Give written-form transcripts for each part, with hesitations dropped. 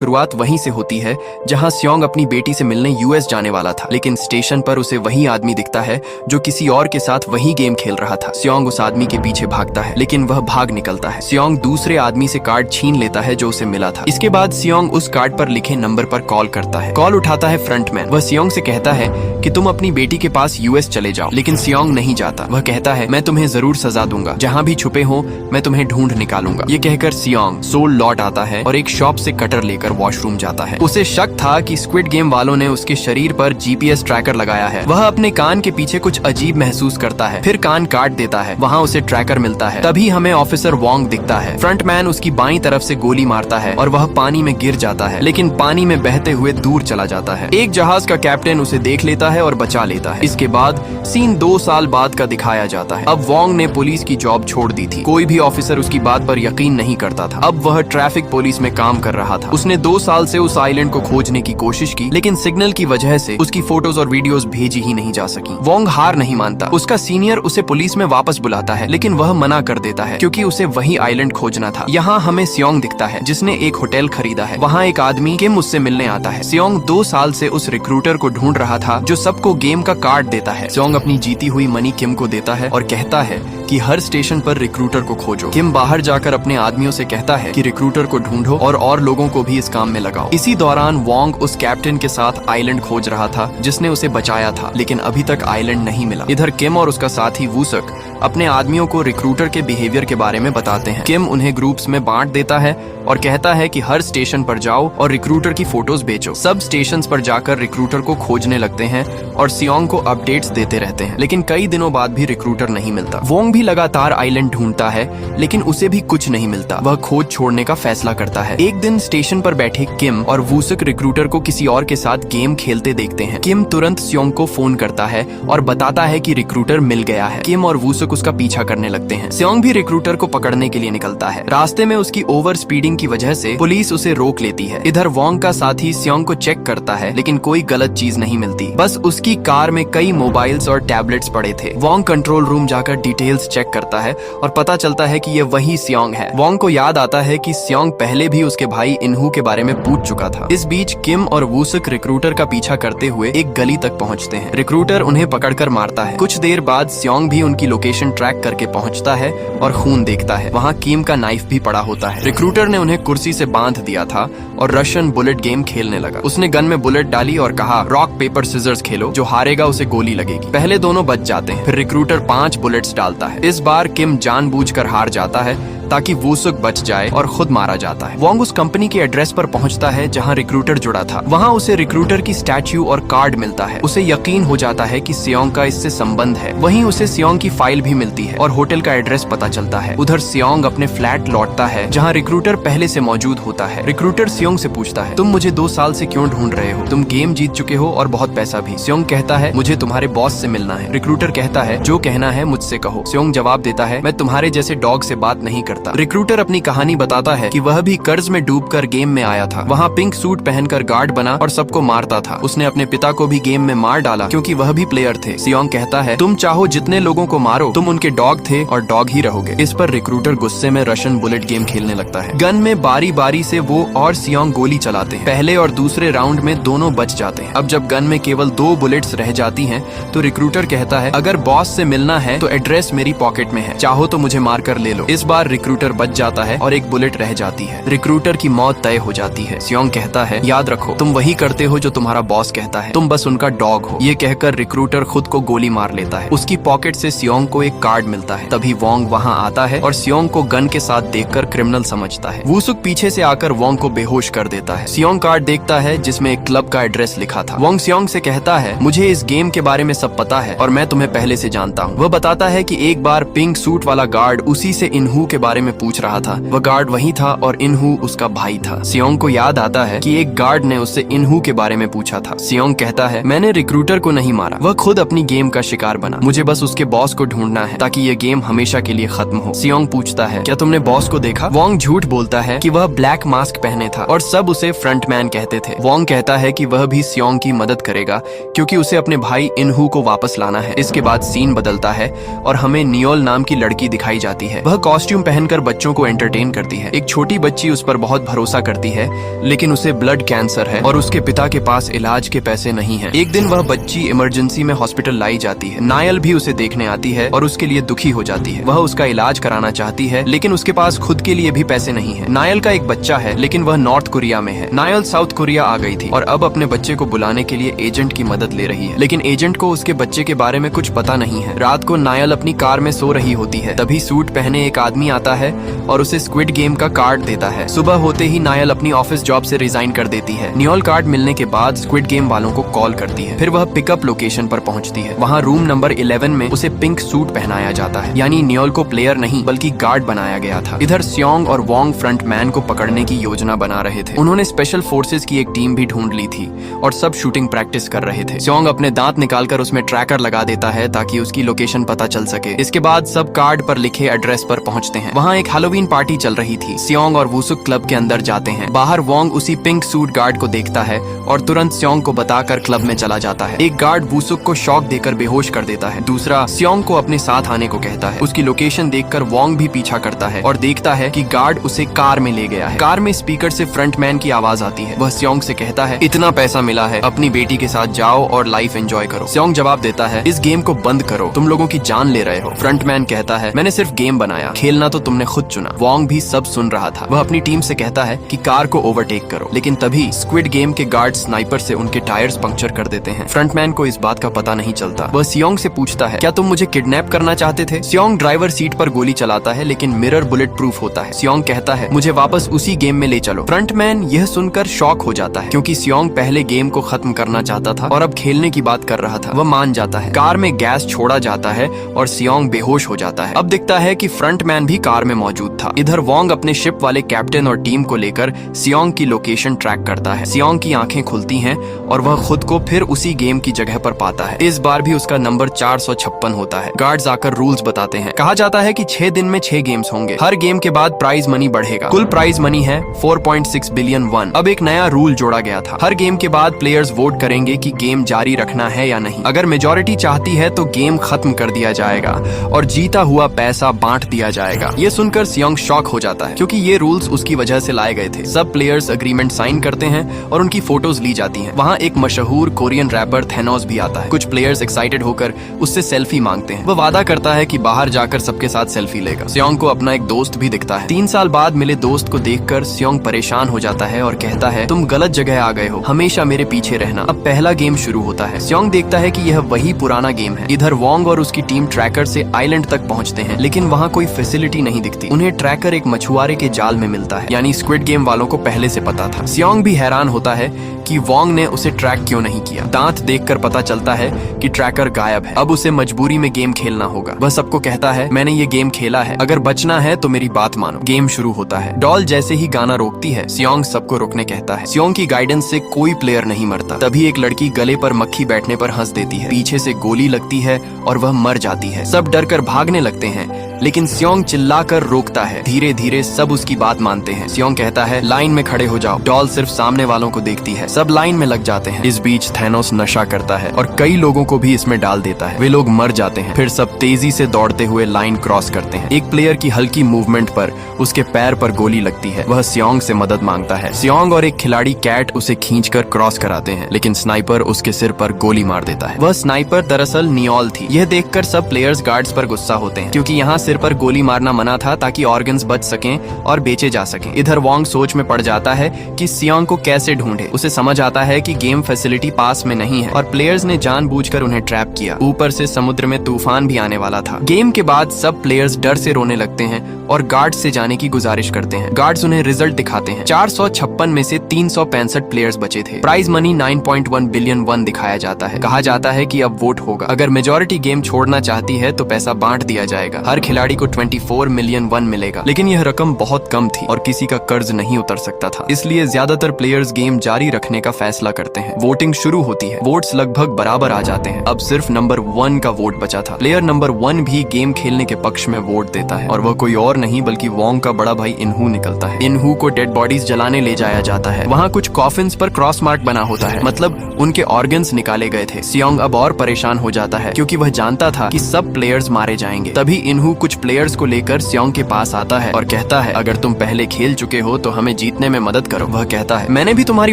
शुरुआत वहीं से होती है जहां सियोंग अपनी बेटी से मिलने यूएस जाने वाला था, लेकिन स्टेशन पर उसे वही आदमी दिखता है जो किसी और के साथ वही गेम खेल रहा था। सियोंग उस आदमी के पीछे भागता है, लेकिन वह भाग निकलता है। सियोंग दूसरे आदमी से कार्ड छीन लेता है जो उसे मिला था। इसके बाद सियोंग उस कार्ड पर लिखे नंबर पर कॉल करता है। कॉल उठाता है फ्रंटमैन। वह सियोंग से कहता है कि तुम अपनी बेटी के पास यूएस चले जाओ, लेकिन सियोंग नहीं जाता। वह कहता है मैं तुम्हें जरूर सजा दूंगा, जहाँ भी छुपे हो मैं तुम्हें ढूंढ निकालूंगा। ये कहकर सियोंग सोल लौट आता है और एक शॉप से कटर लेकर वॉशरूम जाता है। उसे शक था कि स्क्विड गेम वालों ने उसके शरीर पर जीपीएस ट्रैकर लगाया है। वह अपने कान के पीछे कुछ अजीब महसूस करता है, फिर कान काट देता है। वहाँ उसे ट्रैकर मिलता है। तभी हमें ऑफिसर वोंग दिखता है। फ्रंटमैन उसकी बाईं तरफ से गोली मारता है और वह पानी में गिर जाता है, लेकिन पानी में बहते हुए दूर चला जाता है। एक जहाज का कैप्टन उसे देख लेता है और बचा लेता है। इसके बाद सीन 2 साल बाद का दिखाया जाता है। अब वोंग ने पुलिस की जॉब छोड़ दी थी। कोई भी ऑफिसर उसकी बात पर यकीन नहीं करता था। अब वह ट्रैफिक पुलिस में काम कर रहा था। उसने 2 साल से उस आइलैंड को खोजने की कोशिश की, लेकिन सिग्नल की वजह से उसकी फोटोज और वीडियोस भेजी ही नहीं जा सकी। वोंग हार नहीं मानता। उसका सीनियर उसे पुलिस में वापस बुलाता है, लेकिन वह मना कर देता है क्योंकि उसे वही आइलैंड खोजना था। यहाँ हमें सियोंग दिखता है जिसने एक होटल खरीदा है। वहाँ एक आदमी किम उससे मिलने आता है। सियोंग 2 साल से उस रिक्रूटर को ढूंढ रहा था जो सबको गेम का कार्ड देता है। सियोंग अपनी जीती हुई मनी किम को देता है और कहता है कि हर स्टेशन पर रिक्रूटर को खोजो। किम बाहर जाकर अपने आदमियों से कहता है कि रिक्रूटर को ढूंढो और लोगों को भी इस काम में लगाओ। इसी दौरान वोंग उस कैप्टन के साथ आइलैंड खोज रहा था जिसने उसे बचाया था, लेकिन अभी तक आइलैंड नहीं मिला। इधर किम और उसका साथी वूसक अपने आदमियों को रिक्रूटर के बिहेवियर के बारे में बताते हैं। किम उन्हें ग्रुप्स में बांट देता है और कहता है कि हर स्टेशन पर जाओ और रिक्रूटर की फोटोज बेचो। सब स्टेशंस पर जाकर रिक्रूटर को खोजने लगते हैं और सियोंग को अपडेट्स देते रहते हैं, लेकिन कई दिनों बाद भी रिक्रूटर नहीं मिलता। वोंग भी लगातार आइलैंड ढूंढता है, लेकिन उसे भी कुछ नहीं मिलता। वह खोज छोड़ने का फैसला करता है। एक दिन स्टेशन पर बैठे किम और वूसक रिक्रूटर को किसी और के साथ गेम खेलते देखते हैं। किम तुरंत सियोंग को फोन करता है और बताता है कि रिक्रूटर मिल गया है। किम और वूसक उसका पीछा करने लगते हैं। सियोंग भी रिक्रूटर को पकड़ने के लिए निकलता है। रास्ते में उसकी ओवर स्पीडिंग की वजह से पुलिस उसे रोक लेती है। इधर वोंग का साथी सियोंग को चेक करता है, लेकिन कोई गलत चीज नहीं मिलती। बस उसकी कार में कई मोबाइल्स और टैबलेट्स पड़े थे। वोंग कंट्रोल रूम जाकर डिटेल्स चेक करता है और पता चलता है कि ये वही सियोंग है। वोंग को याद आता है कि सियोंग पहले भी उसके भाई इनहू के बारे में पूछ चुका था। इस बीच किम और वूसक रिक्रूटर का पीछा करते हुए एक गली तक पहुंचते हैं। रिक्रूटर उन्हें पकड़कर मारता है। कुछ देर बाद सियोंग भी उनकी लोकेशन ट्रैक करके पहुंचता है और खून देखता है। वहाँ किम का नाइफ भी पड़ा होता है। रिक्रूटर ने उन्हें कुर्सी से बांध दिया था और रशियन बुलेट गेम खेलने लगा। उसने गन में बुलेट डाली और कहा रॉक पेपर सिजर्स खेलो, जो हारेगा उसे गोली लगेगी। पहले दोनों बच जाते हैं, फिर रिक्रूटर 5 बुलेट्स डालता है। इस बार किम जानबूझकर हार जाता है ताकि वूसक बच जाए और खुद मारा जाता है। वोंग उस कंपनी के एड्रेस पर पहुंचता है जहां रिक्रूटर जुड़ा था। वहां उसे रिक्रूटर की स्टैच्यू और कार्ड मिलता है। उसे यकीन हो जाता है कि सियोंग का इससे संबंध है। वहीं उसे सियोंग की फाइल भी मिलती है और होटल का एड्रेस पता चलता है। उधर सियोंग अपने फ्लैट लौटता है जहाँ रिक्रूटर पहले से मौजूद होता है। रिक्रूटर सियोंग से पूछता है तुम मुझे 2 साल से क्यों ढूंढ रहे हो? तुम गेम जीत चुके हो और बहुत पैसा भी। सियोंग कहता है मुझे तुम्हारे बॉस से मिलना है। रिक्रूटर कहता है जो कहना है मुझसे कहो। सियोंग जवाब देता है मैं तुम्हारे जैसे डॉग से बात नहीं करता। रिक्रूटर अपनी कहानी बताता है कि वह भी कर्ज में डूबकर गेम में आया था। वहाँ पिंक सूट पहनकर गार्ड बना और सबको मारता था। उसने अपने पिता को भी गेम में मार डाला क्योंकि वह भी प्लेयर थे। सियोंग कहता है तुम चाहो जितने लोगों को मारो, तुम उनके डॉग थे और डॉग ही रहोगे। इस पर रिक्रूटर गुस्से में रशियन बुलेट गेम खेलने लगता है। गन में बारी बारी से वो और सियोंग गोली चलाते हैं। पहले और दूसरे राउंड में दोनों बच जाते हैं। अब जब गन में केवल 2 बुलेट्स रह जाती हैं, तो रिक्रूटर कहता है अगर बॉस से मिलना है तो एड्रेस मेरी पॉकेट में है, चाहो तो मुझे मार कर ले लो। इस बार रिक्रूटर बच जाता है और एक बुलेट रह जाती है। रिक्रूटर की मौत तय हो जाती है। सियोंग कहता है याद रखो तुम वही करते हो जो तुम्हारा बॉस कहता है, तुम बस उनका डॉग हो। ये कहकर रिक्रूटर खुद को गोली मार लेता है। उसकी पॉकेट से सियोंग को एक कार्ड मिलता है। तभी वोंग वहाँ आता है और सियोंग को गन के साथ देखकर क्रिमिनल समझता है। वूसुक पीछे से आकर वोंग को बेहोश कर देता है। सियोंग कार्ड देखता है जिसमें एक क्लब का एड्रेस लिखा था। वोंग सियोंग से कहता है मुझे इस गेम के बारे में सब पता है और मैं तुम्हें पहले से जानता हूँ। वह बताता है कि एक बार पिंक सूट वाला गार्ड उसी से इनहू के बारे में पूछ रहा था। वह गार्ड वही था और इनहू उसका भाई था। सियोंग को याद आता है कि एक गार्ड ने उससे इनहू के बारे में पूछा था। सियोंग कहता है मैंने रिक्रूटर को नहीं मारा, वह खुद अपनी गेम का शिकार बना। मुझे बस उसके बॉस को ढूंढना है ताकि ये गेम हमेशा के लिए खत्म हो। सियोंग पूछता है क्या तुमने बॉस को देखा? वोंग झूठ बोलता है कि वह ब्लैक मास्क पहने था और सब उसे फ्रंटमैन कहते थे। वोंग कहता है कि वह भी सियोंग की मदद करेगा क्योंकि उसे अपने भाई इनहू को वापस लाना है। इसके बाद सीन बदलता है और हमें नियोल नाम की लड़की दिखाई जाती है। वह कॉस्ट्यूम पहन पहनकर बच्चों को एंटरटेन करती है। एक छोटी बच्ची उस पर बहुत भरोसा करती है, लेकिन उसे ब्लड कैंसर है और उसके पिता के पास इलाज के पैसे नहीं है। एक दिन वह बच्ची इमरजेंसी में हॉस्पिटल लाई जाती है। नायल भी उसे देखने आती है और उसके लिए दुखी हो जाती है। वह उसका इलाज कराना चाहती है, लेकिन उसके पास खुद के लिए भी पैसे नहीं है। नायल का एक बच्चा है, लेकिन वह नॉर्थ कोरिया में है। नायल साउथ कोरिया आ गई थी और अब अपने बच्चे को बुलाने के लिए एजेंट की मदद ले रही है, लेकिन एजेंट को उसके बच्चे के बारे में कुछ पता नहीं है। रात को नायल अपनी कार में सो रही होती है, तभी सूट पहने एक आदमी आता है और उसे स्क्विड गेम का कार्ड देता है। सुबह होते ही नायल अपनी ऑफिस जॉब से रिजाइन कर देती है। नियोल कार्ड मिलने के बाद स्क्विड गेम वालों को कॉल करती है। फिर वह पिकअप लोकेशन पर पहुंचती है। वहां रूम नंबर 11 में उसे पिंक सूट पहनाया जाता है, यानी नियोल को प्लेयर नहीं बल्कि गार्ड बनाया गया था। इधर स्योंग और वोंग फ्रंटमैन को पकड़ने की योजना बना रहे थे। उन्होंने स्पेशल फोर्सेज की एक टीम भी ढूंढ ली थी और सब शूटिंग प्रैक्टिस कर रहे थे। स्योंग अपने दांत निकालकर उसमें ट्रैकर लगा देता है ताकि उसकी लोकेशन पता चल सके। इसके बाद सब कार्ड पर लिखे एड्रेस पर पहुंचते हैं। वहां एक हैलोवीन पार्टी चल रही थी। स्योंग और वुसुक क्लब के अंदर जाते हैं। बाहर वोंग उसी पिंक सूट गार्ड को देखता है और तुरंत स्योंग को बताकर क्लब में चला जाता है। एक गार्ड वुसुक को शॉक देकर बेहोश कर देता है। दूसरा स्योंग को अपने साथ आने को कहता है। उसकी लोकेशन देखकर वोंग भी पीछा करता है और देखता है कि गार्ड उसे कार में ले गया है। कार में स्पीकर से फ्रंटमैन की आवाज आती है। वह स्योंग से कहता है, इतना पैसा मिला है, अपनी बेटी के साथ जाओ और लाइफ एंजॉय करो। स्योंग जवाब देता है, इस गेम को बंद करो, तुम लोगों की जान ले रहे हो। फ्रंटमैन कहता है, मैंने सिर्फ गेम बनाया, खेलना तो तुमने खुद चुना। वोंग भी सब सुन रहा था। वह अपनी टीम से कहता है कि कार को ओवरटेक करो, लेकिन तभी स्क्विड गेम के गार्ड स्नाइपर से उनके टायर्स पंक्चर कर देते हैं। फ्रंटमैन को इस बात का पता नहीं चलता। वह स्योंग से पूछता है, क्या तुम मुझे किडनैप करना चाहते थे? स्योंग ड्राइवर सीट पर गोली चलाता है, लेकिन मिरर बुलेट प्रूफ होता है। स्योंग कहता है, मुझे वापस उसी गेम में ले चलो। फ्रंटमैन यह सुनकर शॉक हो जाता है, क्योंकि स्योंग पहले गेम को खत्म करना चाहता था और अब खेलने की बात कर रहा था। वह मान जाता है। कार में गैस छोड़ा जाता है और स्योंग बेहोश हो जाता है। अब दिखता है कि फ्रंटमैन भी कार में मौजूद था। इधर वोंग अपने शिप वाले कैप्टन और टीम को लेकर स्योंग की लोकेशन ट्रैक करता है। स्योंग की आंखें खुलती हैं और वह खुद को फिर उसी गेम की जगह पर पाता है। इस बार भी उसका नंबर 456 होता है। गार्ड्स आकर रूल्स बताते हैं। कहा जाता है कि 6 दिन में 6 गेम्स होंगे। हर गेम के बाद प्राइज मनी बढ़ेगा। कुल प्राइज मनी है 4.6 बिलियन वन। अब एक नया रूल जोड़ा गया था। हर गेम के बाद प्लेयर्स वोट करेंगे कि गेम जारी रखना है या नहीं। अगर मेजॉरिटी चाहती है तो गेम खत्म कर दिया जाएगा और जीता हुआ पैसा बांट दिया जाएगा। ये सुनकर स्योंग शॉक हो जाता है, क्योंकि ये रूल्स उसकी वजह से लाए गए थे। सब प्लेयर्स एग्रीमेंट साइन करते हैं और उनकी फोटोज ली जाती हैं। वहाँ एक मशहूर कोरियन रैपर थेनोस भी आता है। कुछ प्लेयर्स एक्साइटेड होकर उससे सेल्फी मांगते हैं। वह वादा करता है कि बाहर जाकर सबके साथ सेल्फी लेगा। स्योंग को अपना एक दोस्त भी दिखता है। 3 साल बाद मिले दोस्त को देखकर स्योंग परेशान हो जाता है और कहता है, तुम गलत जगह आ गए हो, हमेशा मेरे पीछे रहना। अब पहला गेम शुरू होता है। स्योंग देखता है कि यह वही पुराना गेम है। इधर वोंग और उसकी टीम ट्रैकर से आइलैंड तक पहुंचते हैं, लेकिन वहाँ कोई फैसिलिटी नहीं दिखती। उन्हें ट्रैकर एक मछुआरे के जाल में मिलता है, यानी स्क्विड गेम वालों को पहले से पता था। स्योंग भी हैरान होता है कि वोंग ने उसे ट्रैक क्यों नहीं किया। दांत देखकर पता चलता है कि ट्रैकर गायब है। अब उसे मजबूरी में गेम खेलना होगा। वह सबको कहता है, मैंने ये गेम खेला है, अगर बचना है तो मेरी बात मानो। गेम शुरू होता है। डॉल जैसे ही गाना रोकती है, स्योंग सबको रुकने कहता है। स्योंग की गाइडेंस से कोई प्लेयर नहीं मरता। तभी एक लड़की गले पर मक्खी बैठने पर हंस देती है। पीछे से गोली लगती है और वह मर जाती है। सब डरकर भागने लगते हैं, लेकिन स्योंग चिल्लाकर रोकता है। धीरे धीरे सब उसकी बात मानते हैं। स्योंग कहता है, लाइन में खड़े हो जाओ। डॉल सिर्फ सामने वालों को देखती है। सब लाइन में लग जाते हैं। इस बीच थैनोस नशा करता है और कई लोगों को भी इसमें डाल देता है। वे लोग मर जाते हैं। फिर सब तेजी से दौड़ते हुए लाइन क्रॉस करते हैं। एक प्लेयर की हल्की मूवमेंट पर उसके पैर पर गोली लगती है। वह स्योंग से मदद मांगता है। स्योंग और एक खिलाड़ी कैट उसे खींचकर क्रॉस कराते हैं, लेकिन स्नाइपर उसके सिर पर गोली मार देता है। वह स्नाइपर दरअसल नियोल थी। यह देखकर सब प्लेयर्स गार्ड्स पर गुस्सा होते हैं, क्योंकि यहाँ सिर पर गोली मारना मना था ताकि ऑर्गन्स बच सकें और बेचे जा सकें। इधर वोंग सोच में पड़ जाता है कि स्योंग को कैसे ढूंढे। उसे समझ आता है कि गेम फैसिलिटी पास में नहीं है और प्लेयर्स ने जानबूझकर उन्हें ट्रैप किया। ऊपर से समुद्र में तूफान भी आने वाला था। गेम के बाद सब प्लेयर्स डर से रोने लगते हैं और गार्ड्स से जाने की गुजारिश करते हैं। गार्ड्स उन्हें रिजल्ट दिखाते हैं। 456 में से 365 प्लेयर्स बचे थे। प्राइज मनी 9.1 बिलियन वन दिखाया जाता है। कहा जाता है कि अब वोट होगा। अगर मेजॉरिटी गेम छोड़ना चाहती है तो पैसा बांट दिया जाएगा। हर खिलाड़ी को 24 मिलियन वन मिलेगा, लेकिन यह रकम बहुत कम थी और किसी का कर्ज नहीं उतर सकता था। इसलिए ज्यादातर प्लेयर्स गेम जारी रखने का फैसला करते हैं। वोटिंग शुरू होती है। वोट्स लगभग बराबर आ जाते हैं। अब सिर्फ नंबर 1 का वोट बचा था। प्लेयर नंबर 1 भी गेम खेलने के पक्ष में वोट देता है और वह कोई और नहीं बल्कि वोंग का बड़ा भाई इनहू निकलता है। इनहू को डेड बॉडीज जलाने ले जाया जाता है। वहाँ कुछ कॉफिन्स पर क्रॉस मार्क बना होता है, मतलब उनके ऑर्गन्स निकाले गए थे। सियोंग अब और परेशान हो जाता है क्योंकि वह जानता था कि सब प्लेयर्स मारे जाएंगे। तभी इनहू कुछ प्लेयर्स को लेकर सियोंग के पास आता है और कहता है, अगर तुम पहले खेल चुके हो तो हमें जीतने में मदद करो। वह कहता है, मैंने भी तुम्हारी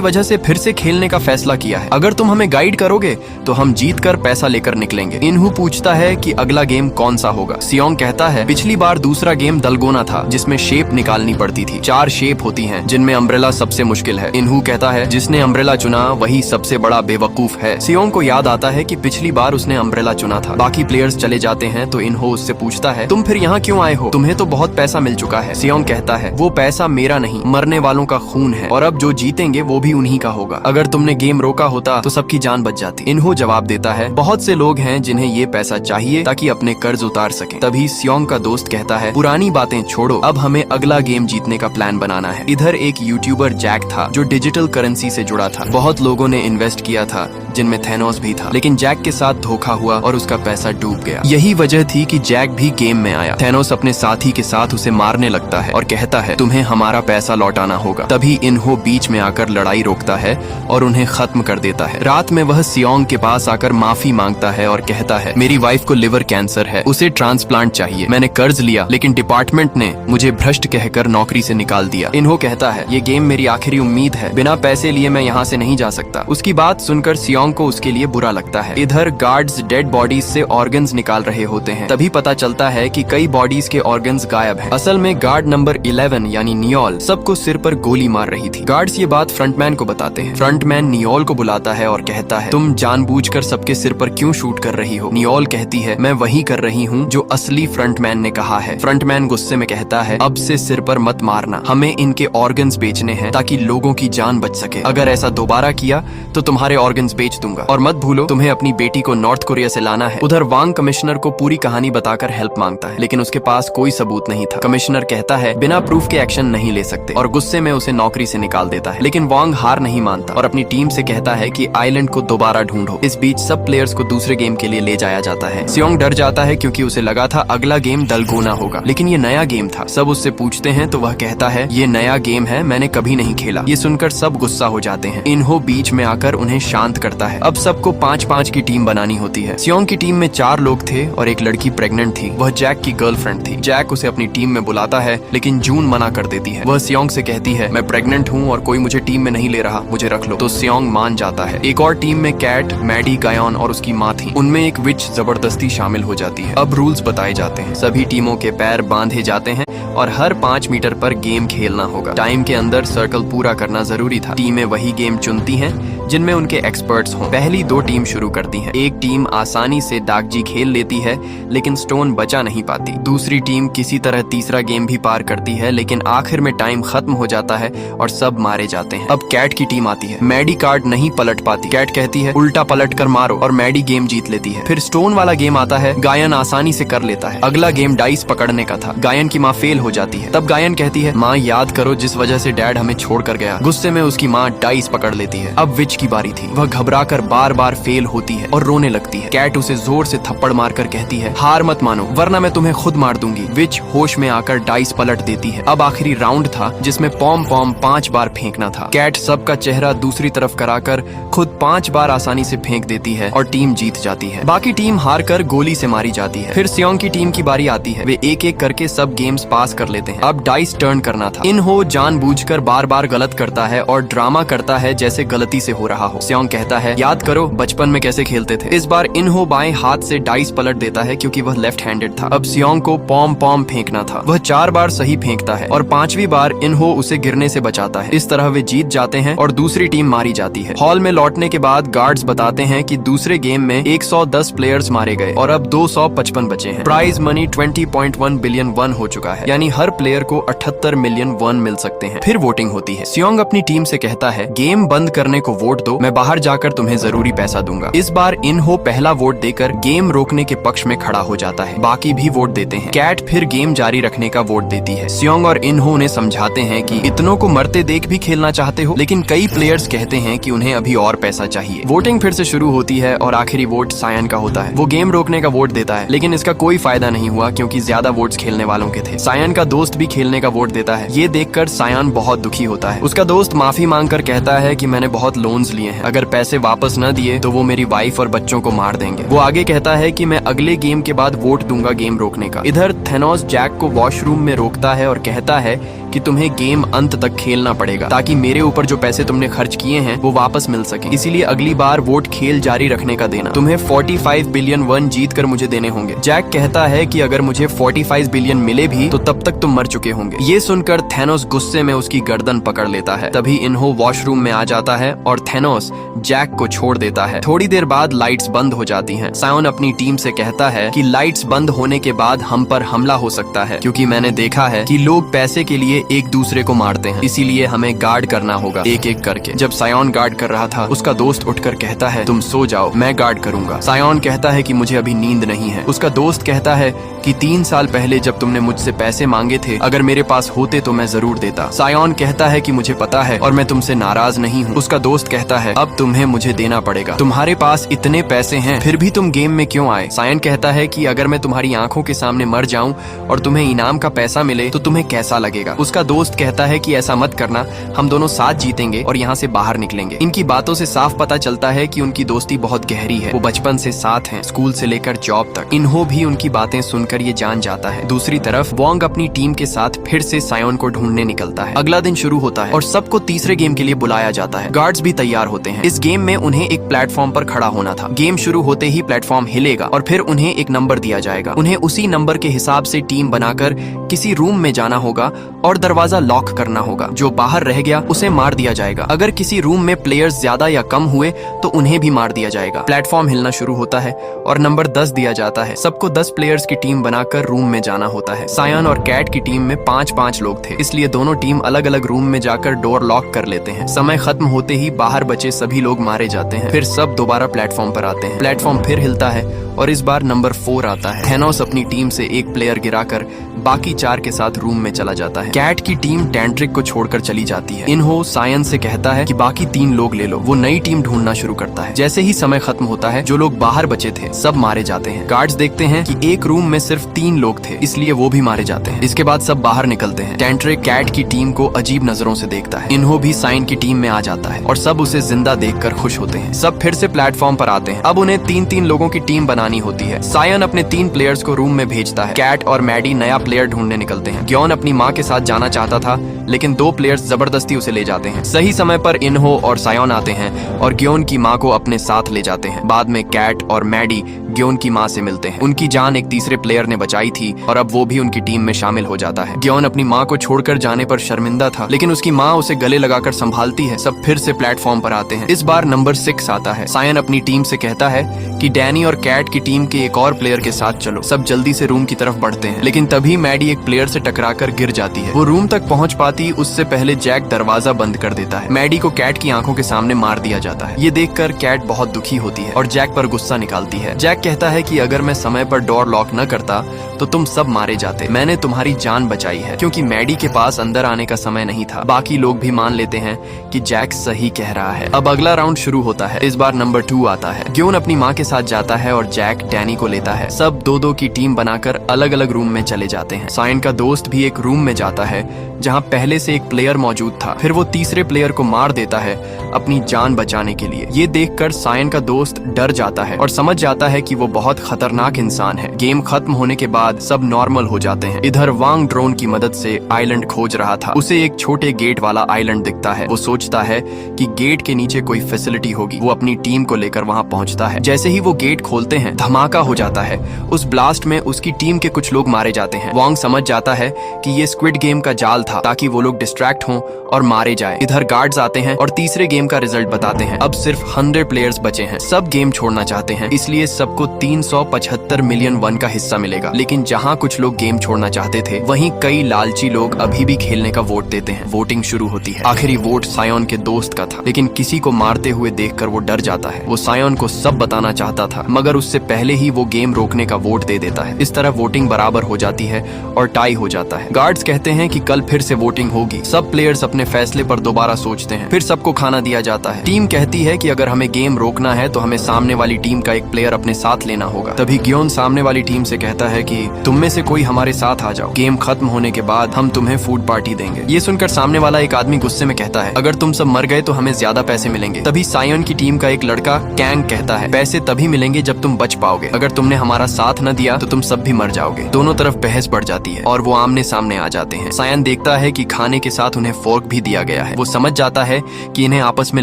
वजह से फिर से खेलने का फैसला किया है। अगर तुम हमें गाइड करोगे तो हम जीत कर पैसा लेकर निकलेंगे। इनहू पूछता है कि अगला गेम कौन सा होगा। सियोंग कहता है, पिछली बार दूसरा गेम दलगोना था जिसमें शेप निकालनी पड़ती थी। 4 शेप होती हैं जिनमें अम्ब्रेला सबसे मुश्किल है। इनहू कहता है, जिसने अम्ब्रेला चुना वही सबसे बड़ा बेवकूफ है। सियोंग को याद आता है कि पिछली बार उसने अम्ब्रेला चुना था। बाकी प्लेयर्स चले जाते हैं तो इनहू उससे पूछता है, तुम फिर यहाँ क्यों आए हो? तुम्हें तो बहुत पैसा मिल चुका है। सियोंग कहता है, वो पैसा मेरा नहीं, मरने वालों का खून है और अब जो जीतेंगे वो भी उन्हीं का होगा। अगर तुमने गेम रोका होता तो सबकी जान बच जाती। इनहू जवाब देता है, बहुत से लोग हैं जिन्हें ये पैसा चाहिए ताकि अपने कर्ज उतार सके। तभी सियोंग का दोस्त कहता है, पुरानी बातें छोड़ो, अब हमें अगला गेम जीतने का प्लान बनाना है। इधर एक यूट्यूबर जैक था जो डिजिटल करेंसी से जुड़ा था। बहुत लोगों ने इन्वेस्ट किया था जिनमें थैनोस भी था, लेकिन जैक के साथ धोखा हुआ और उसका पैसा डूब गया। यही वजह थी कि जैक भी गेम में आया। थैनोस अपने साथी के साथ उसे मारने लगता है और कहता है, तुम्हें हमारा पैसा लौटाना होगा। तभी इनहू बीच में आकर लड़ाई रोकता है और उन्हें खत्म कर देता है। रात में वह सियोंग के पास आकर माफी मांगता है और कहता है, मेरी वाइफ को लिवर कैंसर है, उसे ट्रांसप्लांट चाहिए। मैंने कर्ज लिया लेकिन डिपार्टमेंट ने मुझे भ्रष्ट कहकर नौकरी से निकाल दिया। इनहू कहता है, ये गेम मेरी आखिरी उम्मीद है, बिना पैसे लिए मैं यहाँ से नहीं जा सकता। उसकी बात सुनकर सियोंग को उसके लिए बुरा लगता है। इधर गार्ड्स डेड बॉडीज से ऑर्गन्स निकाल रहे होते हैं। तभी पता चलता है कि कई बॉडीज के ऑर्गन्स गायब हैं। असल में गार्ड नंबर 11 यानी नियोल सबको सिर पर गोली मार रही थी। गार्ड्स ये बात फ्रंटमैन को बताते हैं। फ्रंटमैन नियोल को बुलाता है और कहता है, तुम जानबूझकर सबके सिर पर क्यों शूट कर रही हो? नियोल कहती है, मैं वही कर रही हूँ जो असली फ्रंटमैन ने कहा है। फ्रंटमैन गुस्से में कहता है, अब से सिर पर मत मारना, हमें इनके ऑर्गन्स बेचने हैं ताकि लोगों की जान बच सके। अगर ऐसा दोबारा किया तो तुम्हारे ऑर्गन्स बेच दूंगा और मत भूलो तुम्हें अपनी बेटी को नॉर्थ कोरिया से लाना है। उधर वांग कमिश्नर को पूरी कहानी बताकर हेल्प मांगता है, लेकिन उसके पास कोई सबूत नहीं था। कमिश्नर कहता है, बिना प्रूफ के एक्शन नहीं ले सकते और गुस्से में उसे नौकरी से निकाल देता है। लेकिन वांग हार नहीं मानता और अपनी टीम से कहता है कि आइलैंड को दोबारा ढूंढो। इस बीच सब प्लेयर्स को दूसरे गेम के लिए ले जाया जाता है। सियोंग डर जाता है क्योंकि उसे लगा था अगला गेम दलगोना होगा, लेकिन ये नया गेम था। सब उससे पूछते हैं तो वह कहता है, ये नया गेम है, मैंने कभी नहीं खेला। ये सुनकर सब गुस्सा हो जाते हैं। इनहू बीच में आकर उन्हें शांत करता है। अब सबको 5-5 की टीम बनानी होती है। सियोंग की टीम में 4 लोग थे और एक लड़की प्रेग्नेंट थी। वह जैक की गर्लफ्रेंड थी। जैक उसे अपनी टीम में बुलाता है लेकिन जून मना कर देती है। वह सियोंग से कहती है, मैं प्रेग्नेंट हूँ और कोई मुझे टीम में नहीं ले रहा, मुझे रख लो। तो सियोंग मान जाता है। एक और टीम में कैट, मैडी, गायोन और उसकी माँ थी। उनमें एक विच जबरदस्ती शामिल हो जाती है। अब रूल्स बताए जाते हैं। सभी टीमों के पैर बांधे जाते हैं और हर 5 मीटर पर गेम खेलना होगा। टाइम के अंदर सर्कल पूरा करना जरूरी था। टीमें वही गेम चुनती हैं जिनमें उनके एक्सपर्ट्स हों। पहली 2 टीम शुरू करती हैं। एक टीम आसानी से दागजी खेल लेती है लेकिन स्टोन बचा नहीं पाती। दूसरी टीम किसी तरह तीसरा गेम भी पार करती है लेकिन आखिर में टाइम खत्म हो जाता है और सब मारे जाते हैं। अब कैट की टीम आती है। मैडी कार्ड नहीं पलट पाती। कैट कहती है, उल्टा पलट कर मारो और मैडी गेम जीत लेती है। फिर स्टोन वाला गेम आता है। गायन आसानी से कर लेता है। अगला गेम डाइस पकड़ने का था। गायन की माँ फेल हो जाती है। तब गायन कहती है, माँ याद करो जिस वजह से डैड हमें छोड़ कर गया। गुस्से में उसकी माँ डाइस पकड़ लेती है। अब विच की बारी थी। वह घबराकर बार-बार फेल होती है और रोने लगती है। कैट उसे जोर से थप्पड़ मारकर कहती है, हार मत मानो वरना मैं तुम्हें खुद मार दूंगी। विच होश में आकर डाइस पलट देती है। अब आखिरी राउंड था जिसमें पॉम पॉम 5 बार फेंकना था। कैट सबका चेहरा दूसरी तरफ कराकर खुद 5 बार आसानी से फेंक देती है और टीम जीत जाती है। बाकी टीम हार कर गोली से मारी जाती है। फिर सियोंग की टीम की बारी आती है। वे एक एक करके सब गेम्स पास कर लेते हैं। अब डाइस टर्न करना था। इनहू जानबूझकर बार-बार गलत करता है और ड्रामा करता है जैसे गलती से हो रहा हो। सियोंग कहता है, याद करो बचपन में कैसे खेलते थे। इस बार इनहू बाएं हाथ से डाइस पलट देता है क्योंकि वह लेफ्ट हैंडेड था। अब सियोंग को पॉम पॉम फेंकना था। वह 4 बार सही फेंकता है और 5वीं बार इनहू उसे गिरने से बचाता है। इस तरह वे जीत जाते हैं और दूसरी टीम मारी जाती है। हॉल में लौटने के बाद गार्ड्स बताते हैं कि दूसरे गेम में 110 प्लेयर्स मारे गए और अब 255 बचे हैं। प्राइज मनी 20.1 बिलियन वन हो चुका है, यानी हर प्लेयर को 78 मिलियन वन मिल सकते हैं। फिर वोटिंग होती है। सियोंग अपनी टीम से कहता है, गेम बंद करने को वोट वोट दो, मैं बाहर जाकर तुम्हें जरूरी पैसा दूंगा। इस बार इनहो पहला वोट देकर गेम रोकने के पक्ष में खड़ा हो जाता है। बाकी भी वोट देते हैं। कैट फिर गेम जारी रखने का वोट देती है। सियोंग और इनहो उन्हें समझाते हैं कि इतनों को मरते देख भी खेलना चाहते हो, लेकिन कई प्लेयर्स कहते हैं कि उन्हें अभी और पैसा चाहिए। वोटिंग फिर से शुरू होती है और आखिरी वोट सायन का होता है। वो गेम रोकने का वोट देता है, लेकिन इसका कोई फायदा नहीं हुआ क्योंकि ज्यादा वोट्स खेलने वालों के थे। सायन का दोस्त भी खेलने का वोट देता है। ये देखकर सायन बहुत दुखी होता है। उसका दोस्त माफी मांगकर कहता है कि मैंने बहुत लोन्स लिए हैं, अगर पैसे वापस न दिए तो वो मेरी वाइफ और बच्चों को मार देंगे। वो आगे कहता है कि मैं अगले गेम के बाद वोट दूंगा गेम रोकने का। इधर थेनोस जैक को वॉशरूम में रोकता है और कहता है कि तुम्हें गेम अंत तक खेलना पड़ेगा ताकि मेरे ऊपर जो पैसे तुमने खर्च किए हैं वो वापस मिल सके। इसीलिए अगली बार वोट खेल जारी रखने का देना। तुम्हें 45 बिलियन वन जीत कर मुझे देने होंगे। जैक कहता है कि अगर मुझे 45 बिलियन मिले भी तो तब तक तुम मर चुके होंगे। ये सुनकर थेनोस गुस्से में उसकी गर्दन पकड़ लेता है। तभी इनहो वॉशरूम में आ जाता है और थेनोस जैक को छोड़ देता है। थोड़ी देर बाद लाइट्स बंद हो जाती हैं। सायोन अपनी टीम से कहता है कि लाइट्स बंद होने के बाद हम पर हमला हो सकता है, क्योंकि मैंने देखा है कि लोग पैसे के लिए एक दूसरे को मारते हैं, इसीलिए हमें गार्ड करना होगा एक एक करके। जब सायोन गार्ड कर रहा था, उसका दोस्त उठकर कहता है तुम सो जाओ, मैं गार्ड करूंगा। सायोन कहता है कि मुझे अभी नींद नहीं है। उसका दोस्त कहता है कि 3 साल पहले जब तुमने मुझसे पैसे मांगे थे, अगर मेरे पास होते तो मैं जरूर देता। सायोन कहता है कि मुझे पता है और मैं तुमसे नाराज नहीं हूँ। उसका दोस्त कहता है अब तुम्हें मुझे देना पड़ेगा, तुम्हारे पास इतने पैसे हैं फिर भी तुम गेम में क्यों आए। सायन कहता है कि अगर मैं तुम्हारी आंखों के सामने मर जाऊं और तुम्हें इनाम का पैसा मिले तो तुम्हें कैसा लगेगा। उसका दोस्त कहता है कि ऐसा मत करना, हम दोनों साथ जीतेंगे और यहाँ से बाहर निकलेंगे। इनकी बातों से साफ पता चलता है कि उनकी दोस्ती बहुत गहरी है। वो बचपन से साथ हैं, स्कूल से लेकर जॉब तक। इनहो भी उनकी बातें सुनकर ये जान जाता है। दूसरी तरफ वोंग अपनी टीम के साथ फिर से सायोन को ढूंढने निकलता है। अगला दिन शुरू होता है और सबको तीसरे गेम के लिए बुलाया जाता है। गार्ड्स भी तैयार होते हैं। इस गेम में उन्हें एक प्लेटफॉर्म पर खड़ा होना था। गेम शुरू होते ही प्लेटफॉर्म हिलेगा और फिर उन्हें एक नंबर दिया जाएगा। उन्हें उसी नंबर के हिसाब से टीम बनाकर किसी रूम में जाना होगा और दरवाजा लॉक करना होगा। जो बाहर रह गया उसे मार दिया जाएगा। अगर किसी रूम में प्लेयर्स ज्यादा या कम हुए तो उन्हें भी मार दिया जाएगा। प्लेटफॉर्म हिलना शुरू होता है और नंबर 10 दिया जाता है। सबको 10 प्लेयर्स की टीम बनाकर रूम में जाना होता है। सायन और कैट की टीम में 5-5 लोग थे, इसलिए दोनों टीम अलग अलग रूम में जाकर डोर लॉक कर लेते हैं। समय खत्म होते ही बाहर बचे सभी लोग मारे जाते हैं। फिर सब दोबारा प्लेटफॉर्म पर आते हैं। प्लेटफॉर्म फिर हिलता है और इस बार नंबर 4 आता है। थेनोस अपनी टीम से एक प्लेयर गिराकर बाकी 4 के साथ रूम में चला जाता है। कैट की टीम टैंट्रिक को छोड़कर चली जाती है। इनहो सायन से कहता है कि बाकी 3 लोग ले लो। वो नई टीम ढूंढना शुरू करता है। जैसे ही समय खत्म होता है, जो लोग बाहर बचे थे सब मारे जाते हैं। गार्ड्स देखते हैं कि एक रूम में सिर्फ 3 लोग थे, इसलिए वो भी मारे जाते हैं। इसके बाद सब बाहर निकलते हैं। टैंट्रिक कैट की टीम को अजीब नजरों से देखता है। इनहो भी सायन की टीम में आ जाता है और सब उसे जिंदा देखकर खुश होते हैं। सब फिर से प्लेटफॉर्म पर आते हैं। अब उन्हें 3-3 लोगों की टीम बनानी होती है। सायन अपने 3 प्लेयर्स को रूम में भेजता है। कैट और मैडी नया प्लेयर ढूंढने निकलते हैं। ग्योन अपनी माँ के साथ जाना चाहता था, लेकिन 2 प्लेयर्स जबरदस्ती उसे ले जाते हैं। सही समय पर इनहो और सायोन आते हैं और ग्योन की माँ को अपने साथ ले जाते हैं। बाद में कैट और मैडी ग्योन की माँ से मिलते हैं। उनकी जान एक तीसरे प्लेयर ने बचाई थी और अब वो भी उनकी टीम में शामिल हो जाता है। ग्योन अपनी माँ को छोड़कर जाने पर शर्मिंदा था, लेकिन उसकी माँ उसे गले लगाकर संभालती है। सब फिर से प्लेटफॉर्म पर आते हैं। इस बार नंबर 6 आता है। सायन अपनी टीम से कहता है कि डैनी और कैट की टीम के एक और प्लेयर के साथ चलो। सब जल्दी से रूम की तरफ बढ़ते हैं, लेकिन तभी मैडी एक प्लेयर से टकराकर गिर जाती है। वो रूम तक पहुंच पाती उससे पहले जैक दरवाजा बंद कर देता है। मैडी को कैट की आंखों के सामने मार दिया जाता है। ये देखकर कैट बहुत दुखी होती है और जैक पर गुस्सा निकालती है। जैक कहता है कि अगर मैं समय पर डोर लॉक न करता तो तुम सब मारे जाते। मैंने तुम्हारी जान बचाई है, क्योंकि मैडी के पास अंदर आने का समय नहीं था। बाकी लोग भी मान लेते हैं कि जैक सही कह रहा है। अब अगला राउंड शुरू होता है। इस बार नंबर 2 आता है। ग्योन अपनी माँ के साथ जाता है और जैक डैनी को लेता है। सब 2-2 की टीम बनाकर अलग अलग रूम में चले जाते हैं। सायन का दोस्त भी एक रूम में जाता है जहाँ पहले से एक प्लेयर मौजूद था। फिर वो तीसरे प्लेयर को मार देता है अपनी जान बचाने के लिए। ये देखकर सायन का दोस्त डर जाता है और समझ जाता है कि वो बहुत खतरनाक इंसान है। गेम खत्म होने के बाद सब नॉर्मल हो जाते हैं। इधर वांग ड्रोन की मदद से आइलैंड खोज रहा था। उसे एक छोटे गेट वाला आइलैंड दिखता है। वो सोचता है कि गेट के नीचे कोई फैसिलिटी होगी। वो अपनी टीम को लेकर वहाँ पहुँचता है। जैसे ही वो गेट खोलते हैं, धमाका हो जाता है। उस ब्लास्ट में उसकी टीम के कुछ लोग मारे जाते हैं। वांग समझ जाता है कि ये स्क्विड गेम का जाल था ताकि वो लोग डिस्ट्रैक्ट हों और मारे जाए। इधर गार्ड्स आते हैं और तीसरे गेम का रिजल्ट बताते हैं। अब सिर्फ 100 प्लेयर्स बचे हैं। सब गेम छोड़ना चाहते हैं, इसलिए सबको 375 मिलियन वन का हिस्सा मिलेगा। लेकिन जहाँ कुछ लोग गेम छोड़ना चाहते थे, वहीं कई लालची लोग अभी भी खेलने का वोट देते हैं। वोटिंग शुरू होती है। आखिरी वोट सायोन के दोस्त का था, लेकिन किसी को मारते हुए देखकर वो डर जाता है। वो सायोन को सब बताना चाहता था, मगर उससे पहले ही वो गेम रोकने का वोट दे देता है। इस तरह वोटिंग बराबर हो जाती है और टाई हो जाता है। गार्ड्स कहते हैं कि कल फिर से वोटिंग होगी। सब प्लेयर्स अपने फैसले पर दोबारा सोचते हैं। फिर सबको खाना दिया जाता है। टीम कहती है कि अगर हमें गेम रोकना है तो हमें सामने वाली टीम का एक प्लेयर अपने साथ लेना होगा। तभी ग्योन सामने वाली टीम से कहता है कि तुम में से कोई हमारे साथ आ जाओ। गेम खत्म होने के बाद हम तुम्हें फूड पार्टी देंगे। ये सुनकर सामने वाला एक आदमी गुस्से में कहता है, अगर तुम सब मर गए तो हमें ज्यादा पैसे मिलेंगे। तभी सायोन की टीम का एक लड़का कैंग कहता है, पैसे तभी मिलेंगे जब तुम बच पाओगे। अगर तुमने हमारा साथ न दिया तो तुम सब भी मर जाओगे। दोनों तरफ बहस बढ़ जाती है और वो आमने सामने आ जाते हैं। सायन देखता है कि खाने के साथ उन्हें फोर्क भी दिया गया है। वो समझ जाता है कि इन्हें आपस में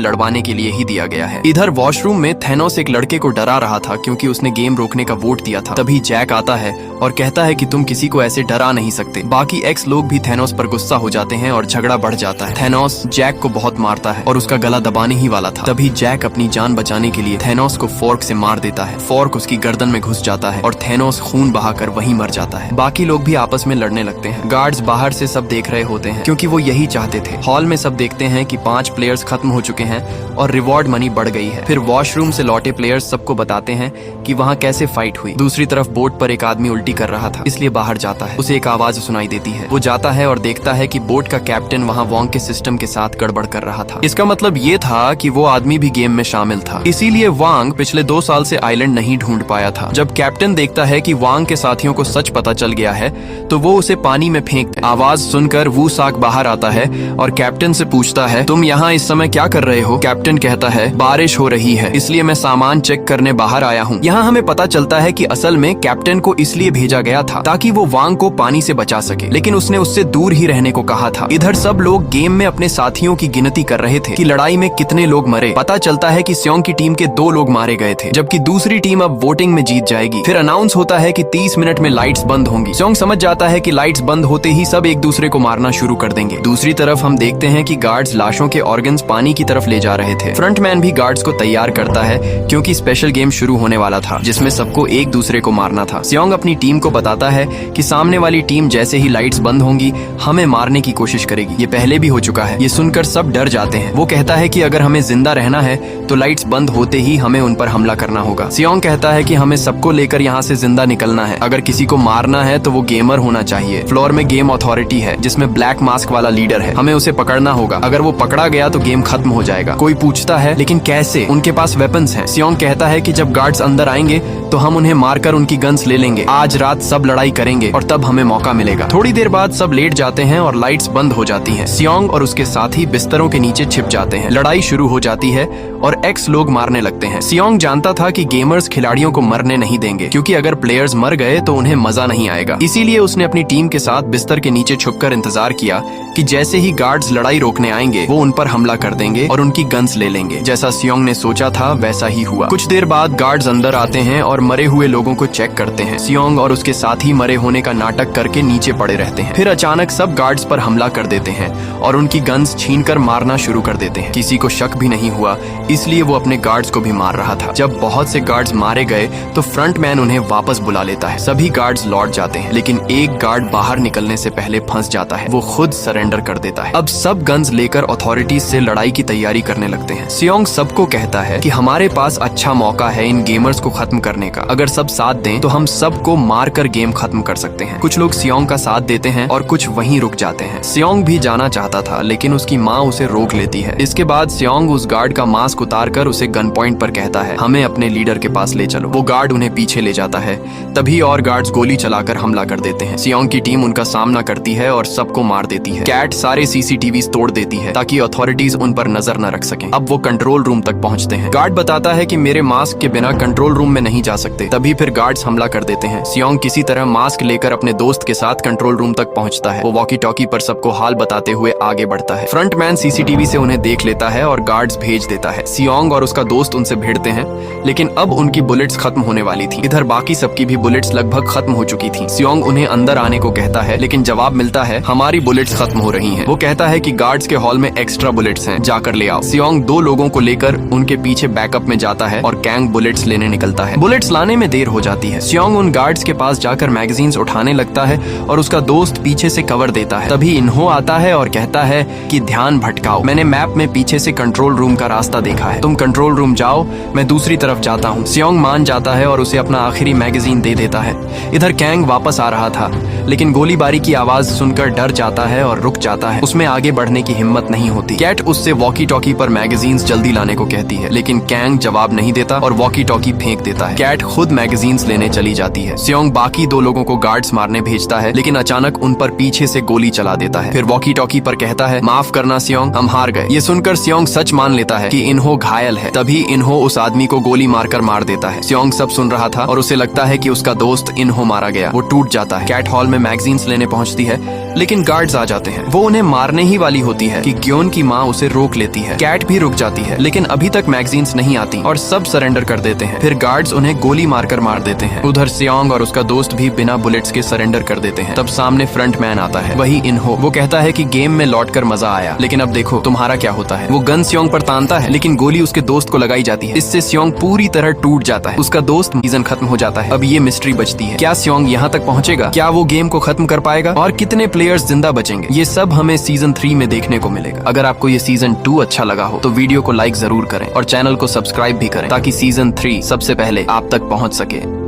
लड़वाने के लिए ही दिया गया है। इधर वॉशरूम में थैनोस एक लड़के को डरा रहा था क्योंकि उसने गेम रोकने का वोट दिया था। तभी जैक आता है और कहता है कि तुम किसी को ऐसे डरा नहीं सकते। बाकी एक्स लोग भी थैनोस पर गुस्सा हो जाते हैं और झगड़ा बढ़ जाता है। थैनोस जैक को बहुत मारता है और उसका गला दबाने ही वाला था। तभी जैक अपनी जान बचाने के लिए थैनोस को फोर्क से मार देता है। फोर्क उसकी गर्दन में घुस जाता है और थैनोस खून बहाकर वहीं मर जाता है। बाकी लोग भी आपस में लड़ने लगते हैं। गार्ड्स बाहर से सब देख रहे होते हैं क्योंकि वो यही चाहते थे। हॉल में सब देखते हैं कि 5 प्लेयर्स खत्म हो चुके हैं और रिवॉर्ड मनी बढ़ गई है। फिर वॉशरूम से लौटे प्लेयर्स सबको बताते हैं कि वहाँ कैसे फाइट हुई। दूसरी तरफ बोट पर एक आदमी उल्टी कर रहा था, इसलिए बाहर जाता है। उसे एक आवाज सुनाई देती है। वो जाता है और देखता है कि बोट का कैप्टन वहाँ वोंग के सिस्टम के साथ गड़बड़ कर रहा था। इसका मतलब ये था कि वो आदमी भी गेम में शामिल था, इसीलिए वांग पिछले 2 साल से आइलैंड नहीं ढूंढ पाया था। जब कैप्टन देखता है कि वांग के साथियों को सच पता चल गया है तो वो उसे पानी में फेंक। आवाज सुनकर वू साक बाहर आता है और कैप्टन से पूछता है, तुम यहाँ इस समय क्या कर रहे हो? कैप्टन कहता है, बारिश हो रही है इसलिए मैं सामान चेक करने बाहर आया हूँ। यहाँ हमें पता चलता है कि असल में कैप्टन को इसलिए भेजा गया था ताकि वो वांग को पानी से बचा सके, लेकिन उसने उससे दूर ही रहने को कहा था। इधर सब लोग गेम में अपने साथियों की गिनती कर रहे थे कि लड़ाई में कितने लोग मरे। पता चलता है कि स्योंग की टीम के 2 लोग मारे गए थे, जबकि दूसरी टीम अब वोटिंग में जीत जाएगी। फिर अनाउंस होता है कि 30 मिनट में लाइट्स बंद होंगी। स्योंग समझ जाता है कि लाइट्स बंद होते ही सब एक दूसरे को मारना शुरू कर देंगे। दूसरी तरफ हम देखते हैं कि गार्ड्स लाशों के ऑर्गन्स पानी की तरफ ले जा रहे थे। फ्रंटमैन भी गार्ड्स को तैयार करता है क्योंकि स्पेशल गेम शुरू होने वाला था जिसमें सबको एक दूसरे को मारना था। स्योंग अपनी टीम को बताता है कि सामने वाली टीम जैसे ही लाइट्स बंद होंगी हमें मारने की कोशिश करेगी। ये पहले भी हो चुका है। ये सुनकर सब डर जाते हैं। वो कहता है कि अगर हमें जिंदा रहना है तो लाइट्स बंद होते ही हमें उन पर हमला करना होगा। स्योंग कहता है कि हमें सबको लेकर यहाँ से जिंदा निकलना है। अगर किसी को मारना है तो वो गेमर होना चाहिए। फ्लोर में गेम अथॉरिटी है जिसमें ब्लैक मास्क वाला लीडर है। हमें उसे पकड़ना होगा। अगर वो पकड़ा गया तो गेम खत्म हो जाएगा। कोई पूछता है, लेकिन कैसे? उनके पास वेपन्स हैं। स्योंग कहता है कि जब गार्ड्स अंदर आएंगे तो हम उन्हें मारकर उनकी गन्स ले लेंगे। आज रात सब लड़ाई करेंगे और तब हमें मौका मिलेगा। थोड़ी देर बाद सब लेट जाते हैं और लाइट्स बंद हो जाती हैं। स्योंग और उसके साथी बिस्तरों के नीचे छिप जाते हैं। लड़ाई शुरू हो जाती है और एक्स लोग मारने लगते हैं। स्योंग जानता था कि गेमर्स खिलाड़ियों को मरने नहीं देंगे क्योंकि अगर प्लेयर्स मर गए तो उन्हें मजा नहीं आएगा। इसीलिए उसने अपनी टीम के साथ बिस्तर के नीचे छुपकर इंतजार किया कि जैसे ही गार्ड्स लड़ाई रोकने आएंगे वो उन पर हमला कर देंगे और उनकी गन्स ले लेंगे। जैसा स्योंग ने सोचा था वैसा ही हुआ। कुछ देर बाद गार्ड्स अंदर आते हैं और मरे हुए लोगों को चेक करते हैं। स्योंग और उसके साथी मरे होने का नाटक करके नीचे पड़े रहते हैं। फिर अचानक सब गार्ड्स पर हमला कर देते हैं और उनकी गन्स छीनकर मारना शुरू कर देते हैं। किसी को शक भी नहीं हुआ, इसलिए वो अपने गार्ड्स को भी मार रहा था। जब बहुत से गार्ड्स मारे गए तो फ्रंटमैन उन्हें वापस बुला लेता है। सभी गार्ड्स लौट जाते हैं, लेकिन एक गार्ड बाहर निकलने से पहले फंस जाता है। वो खुद सरेंडर कर देता है। अब सब गन्स लेकर अथॉरिटीज से लड़ाई की तैयारी करने लगते हैं। स्योंग सबको कहता है कि हमारे पास अच्छा मौका है इन गेमर्स को खत्म करने का। अगर सब साथ दें तो हम सबको मारकर गेम खत्म कर सकते हैं। कुछ लोग स्योंग का साथ देते हैं और कुछ वहीं रुक जाते हैं। स्योंग भी जाना चाहता था, लेकिन उसकी माँ उसे रोक लेती है। इसके बाद स्योंग उस गार्ड का मास्क उतारकर उसे गन पॉइंट पर कहता है, हमें अपने लीडर के पास ले चलो। वो गार्ड उन्हें पीछे ले जाता है। तभी और गार्ड्स गोली चलाकर हमला कर देते हैं। स्योंग की टीम उनका सामना करती है और सबको मार देती है। कैट सारे सीसीटीवी तोड़ देती है ताकि अथॉरिटीज उन पर नजर न रख सकें। अब वो कंट्रोल रूम तक पहुंचते हैं। गार्ड बताता है कि मेरे मास्क के बिना कंट्रोल रूम में नहीं जा सकते। तभी फिर गार्ड्स हमला कर देते हैं। स्योंग किसी तरह मास्क लेकर अपने दोस्त के साथ कंट्रोल रूम तक पहुंचता है। वो वॉकी टॉकी पर सबको हाल बताते हुए आगे बढ़ता है। फ्रंटमैन सीसीटीवी से उन्हें देख लेता है और गार्ड्स भेज देता है। स्योंग और उसका दोस्त उनसे भिड़ते हैं, लेकिन अब उनकी बुलेट्स खत्म होने वाली थी। इधर बाकी सबकी भी बुलेट्स लगभग खत्म हो चुकी थी। स्योंग उन्हें अंदर आने को कहता है, लेकिन जवाब मिलता है, हमारी बुलेट्स खत्म हो रही हैं। वो कहता है कि गार्ड्स के हॉल में एक्स्ट्रा बुलेट्स हैं, जाकर ले आओ। सियोंग 2 लोगों को लेकर उनके पीछे बैकअप में जाता है और कैंग बुलेट्स लेने निकलता है। बुलेट्स लाने में देर हो जाती है। सियोंग उन गार्ड्स के पास जाकर मैगजीन्स उठाने लगता है और उसका दोस्त पीछे से कवर देता है। तभी इन्हो आता है और कहता है कि ध्यान भटकाओ, मैंने मैप में पीछे से कंट्रोल रूम का रास्ता देखा है, तुम कंट्रोल रूम जाओ, मैं दूसरी तरफ जाता हूँ। सियोंग मान जाता है और उसे अपना आखिरी मैगजीन दे देता है। इधर कैंग वापस आ रहा था, लेकिन गोलीबारी की आवाज सुनकर डर जाता है और रुक जाता है। उसमें आगे बढ़ने की हिम्मत नहीं होती। कैट उससे वॉकी टॉकी पर मैगजीन्स जल्दी लाने को कहती है, लेकिन कैंग जवाब नहीं देता और वॉकी टॉकी फेंक देता है। कैट खुद मैगजीन्स लेने चली जाती है। सियोंग बाकी 2 लोगों को गार्ड्स मारने भेजता है, लेकिन अचानक उन पर पीछे से गोली चला देता है। फिर वॉकी टॉकी पर कहता है, माफ करना सियोंग, हम हार गए। ये सुनकर सियोंग सच मान लेता है कि इन्हो घायल है। तभी इन्हो उस आदमी को गोली मारकर मार देता है। सियोंग सब सुन रहा था और उसे लगता है कि उसका दोस्त इन्हो मारा गया। वो टूट जाता है। कैट हॉल में मैगजीन्स लेने पहुंचती है, लेकिन गार्ड्स आ जाते हैं। वो उन्हें मारने ही वाली होती है कि ग्योन की माँ उसे रोक लेती है। कैट भी रुक जाती है, लेकिन अभी तक मैगजीन्स नहीं आती और सब सरेंडर कर देते हैं। फिर गार्ड्स उन्हें गोली मारकर मार देते हैं। उधर सियोंग और उसका दोस्त भी बिना बुलेट्स के सरेंडर कर देते हैं। तब सामने फ्रंट मैन आता है, वही इन्हो। वो कहता है कि गेम में लौटकर मजा आया, लेकिन अब देखो तुम्हारा क्या होता है। वो गन सियोंग पर तानता है, लेकिन गोली उसके दोस्त को लगाई जाती है। इससे सियोंग पूरी तरह टूट जाता है। उसका दोस्त सीजन खत्म हो जाता है। अब ये मिस्ट्री बचती है, क्या सियोंग यहाँ तक पहुँचेगा? क्या वो गेम को खत्म कर पाएगा? और कितने प्लेयर्स जिंदा बचेंगे? ये सब हमें सीजन 3 में देखने को मिलेगा। अगर आपको ये सीजन 2 अच्छा लगा हो तो वीडियो को लाइक जरूर करें और चैनल को सब्सक्राइब भी करें, ताकि सीजन 3 सबसे पहले आप तक पहुंच सके।